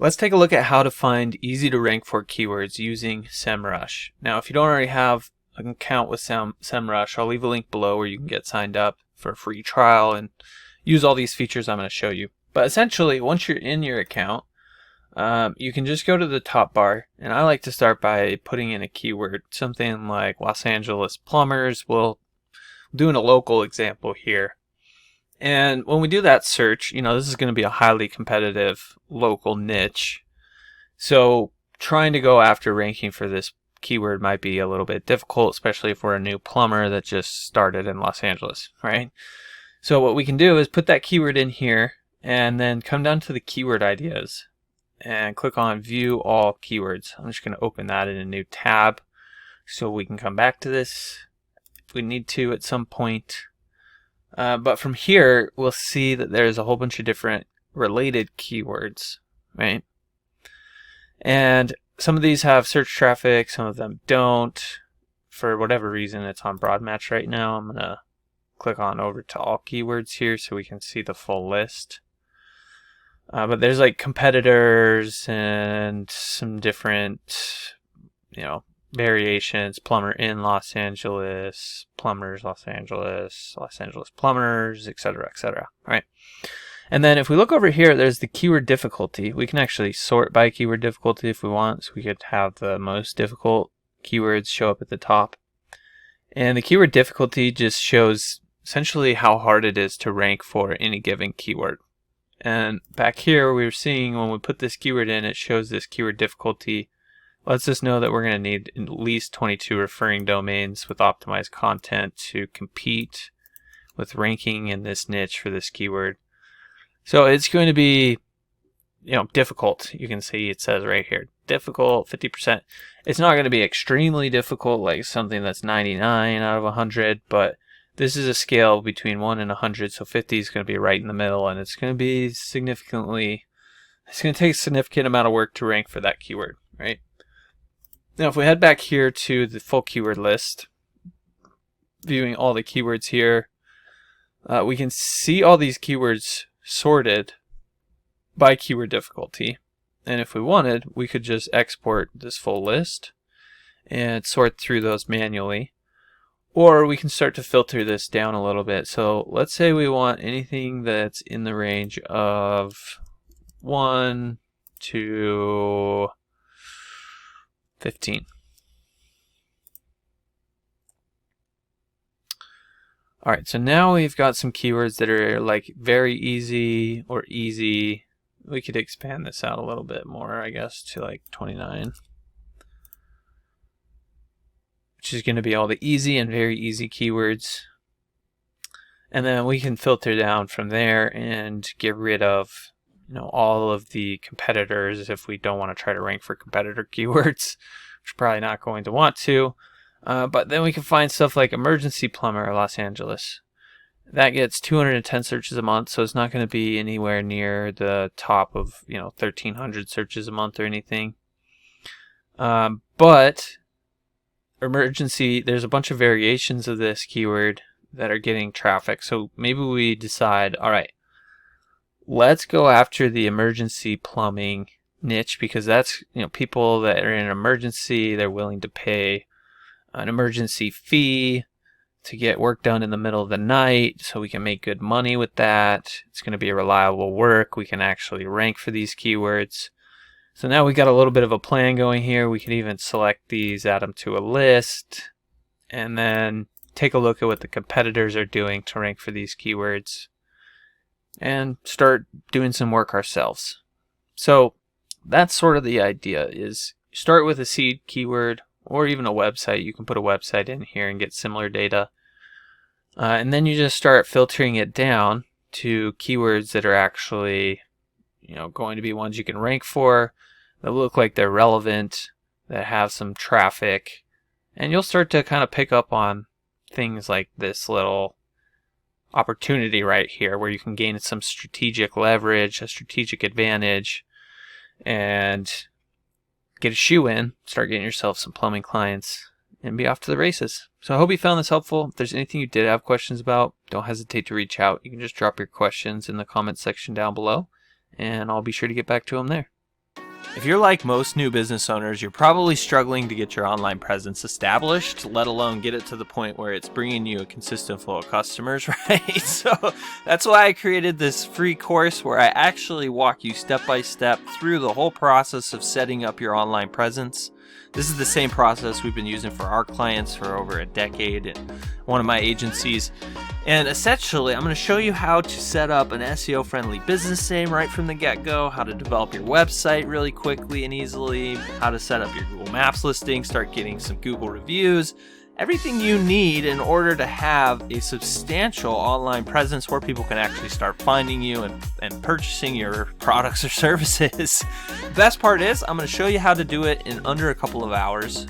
Let's take a look at how to find easy to rank for keywords using Semrush. Now, if you don't already have an account with Semrush, I'll leave a link below where you can get signed up for a free trial and use all these features I'm going to show you. But essentially, once you're in your account, you can just go to the top bar, and I like to start by putting in a keyword, something like Los Angeles plumbers. We'll doing a local example here. And when we do that search, this is going to be a highly competitive local niche. So trying to go after ranking for this keyword might be a little bit difficult, especially if we're a new plumber that just started in Los Angeles, right? So what we can do is put that keyword in here and then come down to the keyword ideas and click on view all keywords. I'm just going to open that in a new tab so we can come back to this if we need to at some point. But from here, we'll see that there's a whole bunch of different related keywords, right? And some of these have search traffic, some of them don't. For whatever reason, it's on broad match right now. I'm going to click on over to all keywords here so we can see the full list. But there's like competitors and some different, variations. Plumber in Los Angeles, plumbers Los Angeles, Los Angeles plumbers, etc., etc. Right? And then if we look over here, there's the keyword difficulty. We can actually sort by keyword difficulty if we want. So we could have the most difficult keywords show up at the top. And the keyword difficulty just shows essentially how hard it is to rank for any given keyword. And back here, we were seeing when we put this keyword in, it shows this keyword difficulty. Lets us know that we're going to need at least 22 referring domains with optimized content to compete with ranking in this niche for this keyword. So it's going to be, difficult. You can see it says right here, difficult, 50%. It's not going to be extremely difficult, like something that's 99 out of 100, but this is a scale between 1 and 100, so 50 is going to be right in the middle, and it's going to be it's going to take a significant amount of work to rank for that keyword, right? Now, if we head back here to the full keyword list, viewing all the keywords here, we can see all these keywords sorted by keyword difficulty. And if we wanted, we could just export this full list and sort through those manually. Or we can start to filter this down a little bit. So let's say we want anything that's in the range of 1 to 15. Alright, so now we've got some keywords that are like very easy or easy. We could expand this out a little bit more, I guess, to like 29. Which is going to be all the easy and very easy keywords. And then we can filter down from there and get rid of all of the competitors if we don't want to try to rank for competitor keywords, which we're probably not going to want to. But then we can find stuff like emergency plumber Los Angeles. That gets 210 searches a month, so it's not going to be anywhere near the top of 1,300 searches a month or anything. But emergency, there's a bunch of variations of this keyword that are getting traffic. So maybe we decide, all right, let's go after the emergency plumbing niche because that's, people that are in an emergency, they're willing to pay an emergency fee to get work done in the middle of the night, so we can make good money with that. It's going to be a reliable work. We can actually rank for these keywords. So now we got a little bit of a plan going here. We can even select these, add them to a list, and then take a look at what the competitors are doing to rank for these keywords and start doing some work ourselves. So that's sort of the idea, is start with a seed keyword or even a website. You can put a website in here and get similar data. And then you just start filtering it down to keywords that are actually going to be ones you can rank for, that look like they're relevant, that have some traffic, and you'll start to kind of pick up on things like this little opportunity right here where you can gain some strategic leverage, a strategic advantage, and get a shoe in, start getting yourself some plumbing clients, and be off to the races. So I hope you found this helpful. If there's anything you did have questions about, don't hesitate to reach out. You can just drop your questions in the comment section down below, and I'll be sure to get back to them there. If you're like most new business owners, you're probably struggling to get your online presence established, let alone get it to the point where it's bringing you a consistent flow of customers, right? So that's why I created this free course where I actually walk you step by step through the whole process of setting up your online presence. This is the same process we've been using for our clients for over a decade at one of my agencies. And essentially, I'm going to show you how to set up an SEO-friendly business name right from the get-go, how to develop your website really quickly and easily, how to set up your Google Maps listing, start getting some Google reviews, everything you need in order to have a substantial online presence where people can actually start finding you and purchasing your products or services. The best part is I'm going to show you how to do it in under a couple of hours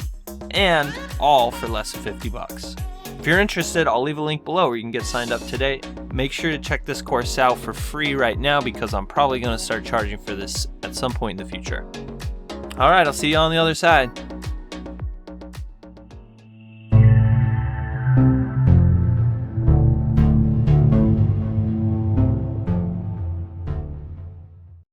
and all for less than 50 bucks. If you're interested, I'll leave a link below where you can get signed up today. Make sure to check this course out for free right now because I'm probably going to start charging for this at some point in the future. All right, I'll see you on the other side.